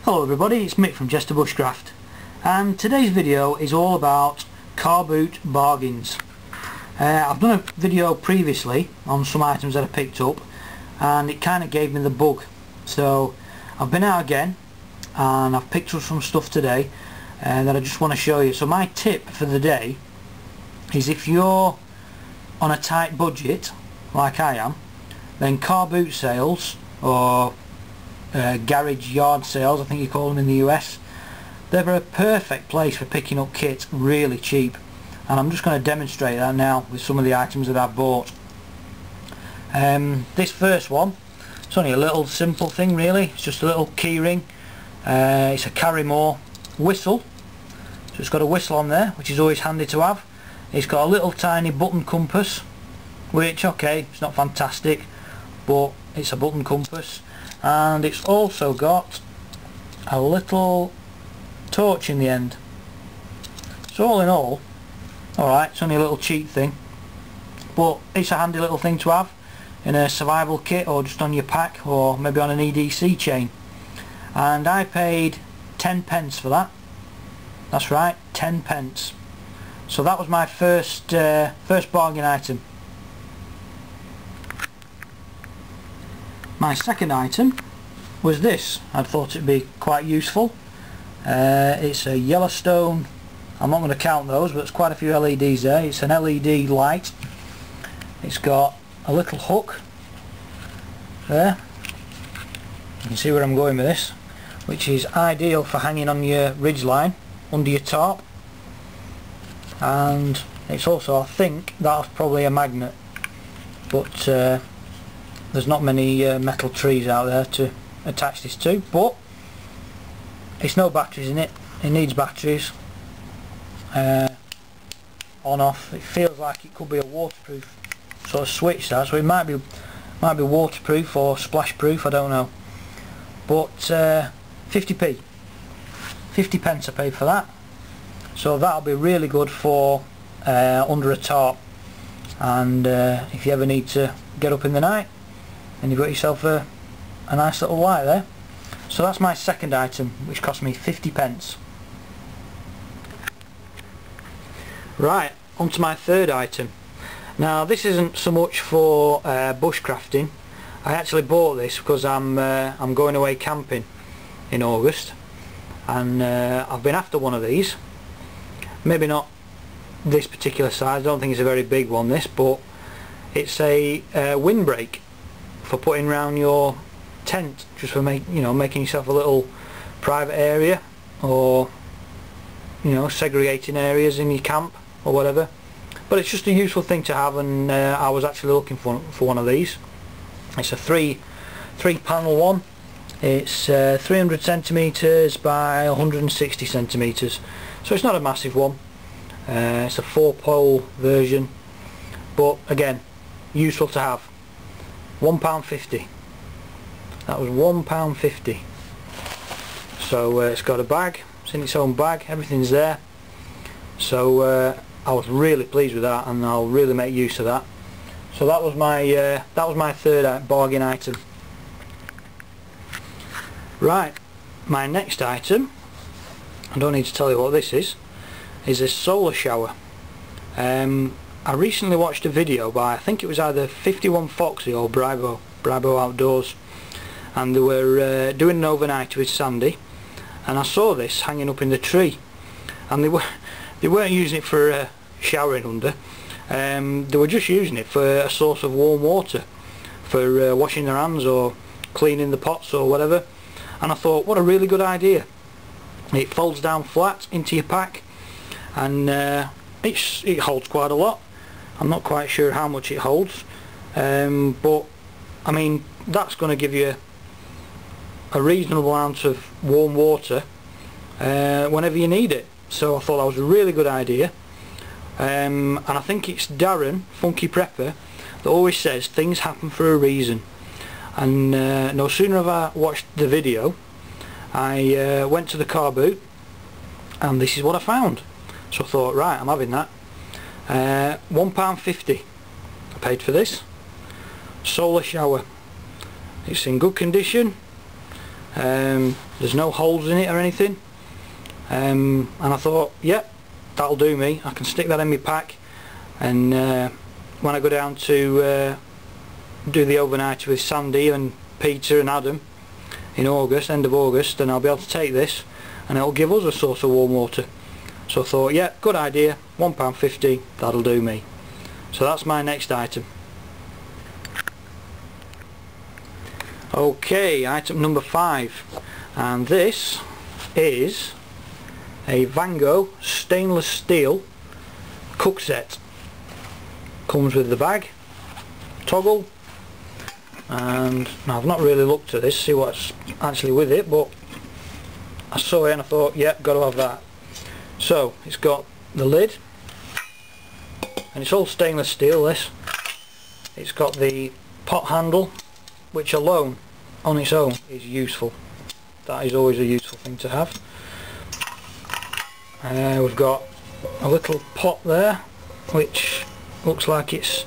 Hello everybody, it's Mick from Bushcraft, and today's video is all about car boot bargains. I've done a video previously on some items that I picked up and it kind of gave me the bug, so I've been out again and I've picked up some stuff today that I just want to show you. So my tip for the day is, if you're on a tight budget like I am, then car boot sales, or garage yard sales I think you call them in the US, they're a perfect place for picking up kit really cheap, and I'm just going to demonstrate that now with some of the items that I've bought. This first one, it's only a little simple thing really. It's just a little key ring. It's a carry more whistle, so it's got a whistle on there, which is always handy to have. It's got a little tiny button compass, which, okay, it's not fantastic, but it's a button compass. And it's also got a little torch in the end. So all in all, alright, it's only a little cheap thing, but it's a handy little thing to have in a survival kit, or just on your pack, or maybe on an EDC chain. And I paid 10 pence for that. That's right, 10 pence. So that was my first bargain item. My second item was this. I thought it'd be quite useful. It's a Yellowstone, I'm not going to count those, but there's quite a few LEDs there. It's an LED light. It's got a little hook there. You can see where I'm going with this, which is ideal for hanging on your ridgeline under your tarp. And it's also, I think that's probably a magnet, but there's not many metal trees out there to attach this to. But it's no batteries in it. It needs batteries. On off. It feels like it could be a waterproof sort of switch, that, so it might be waterproof or splash proof, I don't know. But 50p, 50 pence I paid for that. So that'll be really good for under a tarp, and if you ever need to get up in the night and you've got yourself a nice little light there. So that's my second item, which cost me 50 pence. Right, on to my third item. Now this isn't so much for bushcrafting. I actually bought this because I'm going away camping in August, and I've been after one of these. Maybe not this particular size, I don't think it's a very big one this, but it's a windbreak for putting around your tent, just for making yourself a little private area, or segregating areas in your camp or whatever. But it's just a useful thing to have, and I was actually looking for one of these. It's a three panel one. It's 300 centimeters by 160 centimeters, so it's not a massive one. It's a 4-pole version, but again, useful to have. £1.50. That was £1.50. So it's got a bag. It's in its own bag. Everything's there. So I was really pleased with that, and I'll really make use of that. So that was my third bargain item. Right, my next item, I don't need to tell you what this is a solar shower. I recently watched a video by, I think it was either 51 Foxy or Bravo Outdoors, and they were doing an overnight with Sandy, and I saw this hanging up in the tree, and they weren't using it for showering under. They were just using it for a source of warm water, for washing their hands or cleaning the pots or whatever. And I thought, what a really good idea. It folds down flat into your pack, and it holds quite a lot. I'm not quite sure how much it holds, but I mean, that's going to give you a reasonable amount of warm water whenever you need it. So I thought that was a really good idea, and I think it's Darren, Funky Prepper, that always says things happen for a reason. And no sooner have I watched the video, I went to the car boot, and this is what I found. So I thought, right, I'm having that. £1.50 I paid for this solar shower. It's in good condition. There's no holes in it or anything, and I thought, yep, that'll do me. I can stick that in my pack, and when I go down to do the overnight with Sandy and Peter and Adam in August, end of August, then I'll be able to take this and it'll give us a source of warm water. So I thought, yeah, good idea, £1.50, that'll do me. So that's my next item. Okay, item number 5, and this is a Vango stainless steel cook set. Comes with the bag, toggle, and I've not really looked at this, see what's actually with it, but I saw it and I thought, yeah, got to have that. So it's got the lid, and it's all stainless steel, this. It's got the pot handle, which alone on its own is useful. That is always a useful thing to have. We've got a little pot there which looks like it's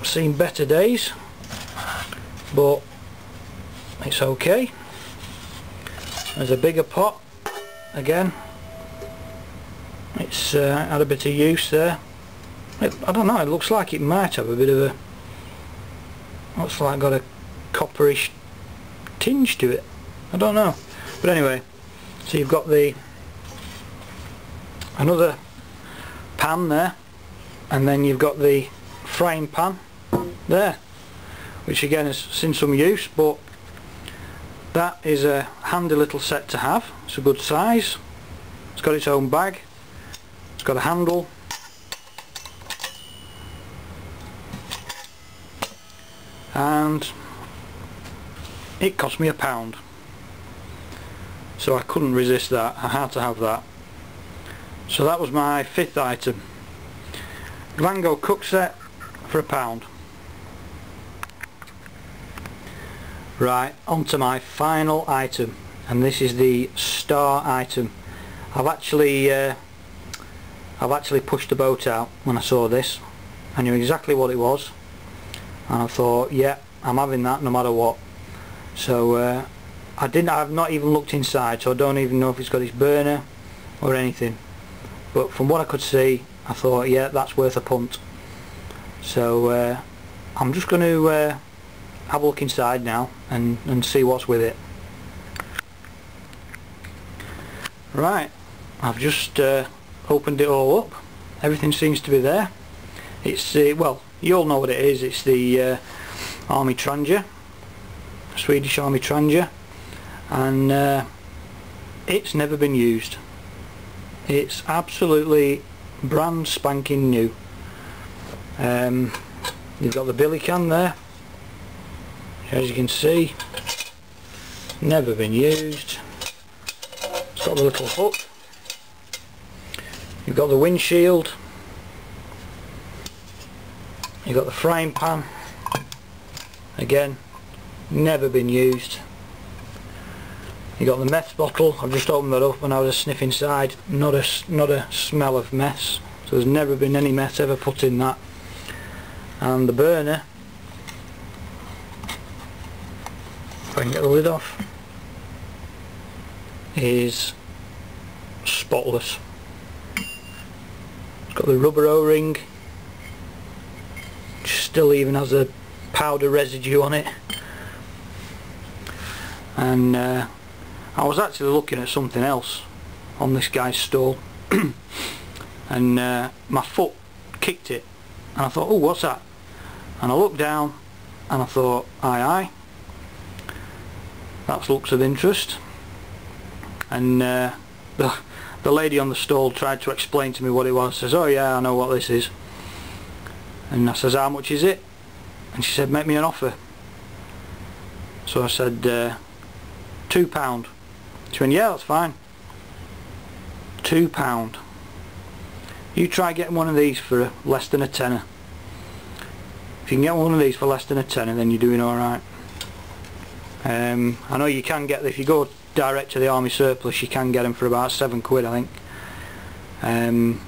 seen better days, but it's okay. There's a bigger pot again. It's had a bit of use there. I don't know, it looks like it might have a bit of a, looks like got a copperish tinge to it. I don't know, but anyway, so you've got the another pan there, and then you've got the frying pan there, which again has seen some use, but that is a handy little set to have. It's a good size. It's got its own bag, it's got a handle, and it cost me £1, so I couldn't resist that. I had to have that. So that was my 5th item, Vango cook set for £1. Right, on to my final item, and this is the star item. I've actually pushed the boat out when I saw this. I knew exactly what it was, and I thought, yeah, I'm having that no matter what. So I've not even looked inside, so I don't even know if it's got its burner or anything, but from what I could see, I thought, yeah, that's worth a punt. So I'm just going to have a look inside now and see what's with it. Right, I've just opened it all up. Everything seems to be there. It's well, you all know what it is. It's the Army Trangia, Swedish Army Trangia, and it's never been used. It's absolutely brand spanking new. You've got the billy can there, as you can see, never been used. It's got the little hook. You've got the windshield. You've got the frying pan. Again, never been used. You've got the meth bottle. I've just opened that up when I was a sniff inside. Not a smell of mess. So there's never been any meth ever put in that. And the burner, if I can get the lid off, is spotless. It's got the rubber O-ring, which still even has a powder residue on it. And I was actually looking at something else on this guy's stall and my foot kicked it, and I thought, oh, what's that? And I looked down and I thought, aye, that looks of interest. And the lady on the stall tried to explain to me what it was. Says, oh yeah, I know what this is. And I says, how much is it? And she said, make me an offer. So I said, £2. She went, yeah, that's fine. £2. You try getting one of these for less than a tenner. If you can get one of these for less than a tenner, then you're doing alright. I know you can get, if you go direct to the Army Surplus, you can get them for about £7, I think.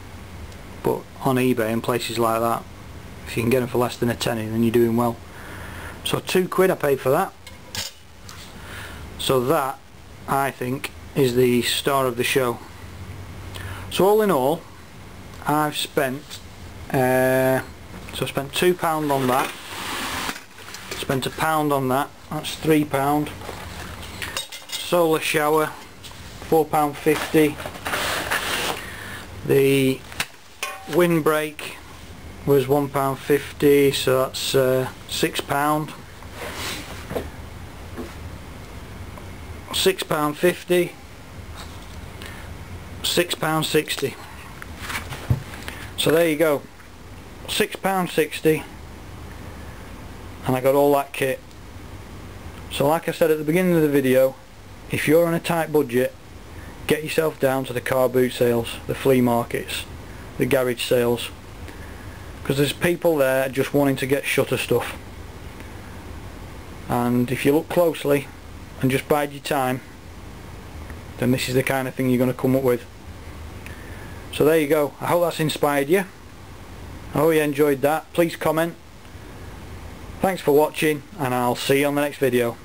But on eBay and places like that, if you can get them for less than a tenner, then you're doing well. So £2 I paid for that. So that I think, is the star of the show. So all in all, I've spent I spent £2 on that, spent £1 on that, that's £3. Solar shower, £4.50. The Windbreak was £1.50, so that's £6. £6.50, £6.60. So there you go, £6.60, and I got all that kit. So like I said at the beginning of the video, if you're on a tight budget, get yourself down to the car boot sales, the flea markets, the garage sales, because there's people there just wanting to get shutter stuff, and if you look closely and just bide your time, then this is the kind of thing you're going to come up with. So there you go. I hope that's inspired you. I hope you enjoyed that. Please comment. Thanks for watching, and I'll see you on the next video.